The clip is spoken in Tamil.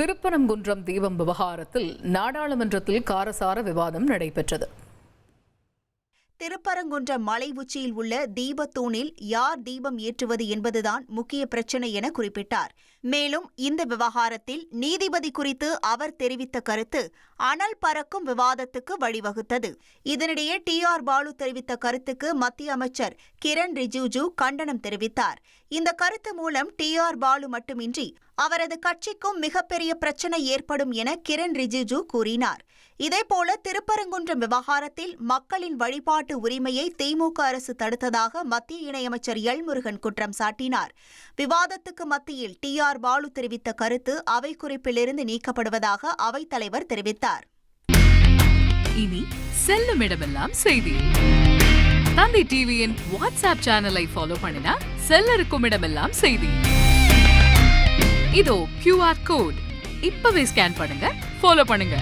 திருப்பரங்குன்றம் தீபம் விவகாரத்தில் நாடாளுமன்றத்தில் காரசார விவாதம் நடைபெற்றது. திருப்பரங்குன்றம் மலை உச்சியில் உள்ள தீபத்தூணில் யார் தீபம் ஏற்றுவது என்பதுதான் முக்கிய பிரச்சினை என குறிப்பிட்டார். மேலும் இந்த விவகாரத்தில் நீதிபதி குறித்து அவர் தெரிவித்த கருத்து அனல் பறக்கும் விவாதத்துக்கு வழிவகுத்தது. இதனிடையே டி.ஆர். பாலு தெரிவித்த கருத்துக்கு மத்திய அமைச்சர் கிரண் ரிஜிஜு கண்டனம் தெரிவித்தார். இந்த கருத்து மூலம் டி.ஆர். பாலு மட்டுமின்றி அவரது கட்சிக்கும் மிகப்பெரிய பிரச்சினை ஏற்படும் என கிரண் ரிஜிஜு கூறினார். இதேபோல திருப்பரங்குன்றம் விவகாரத்தில் மக்களின் வழிபாட்டு உரிமையை திமுக அரசு தடுத்ததாக மத்திய இணையமைச்சர் எல். முருகன் குற்றம் சாட்டினார். விவாதத்துக்கு மத்தியில் டி.ஆர். பாலு தெரிவித்த கருத்து அவை குறிப்பிலிருந்து நீக்கப்படுவதாக அவைத் தலைவர் தெரிவித்தார். இனி செல்லும் இடமெல்லாம் செய்தி. தந்தி டிவியின் வாட்ஸ்அப் சேனலை ஃபாலோ பண்ணினா செல்ல இருக்கும் இடமெல்லாம் செய்தி. இதோ QR கோட் இப்பவே ஸ்கேன் பண்ணுங்க, ஃபாலோ பண்ணுங்க.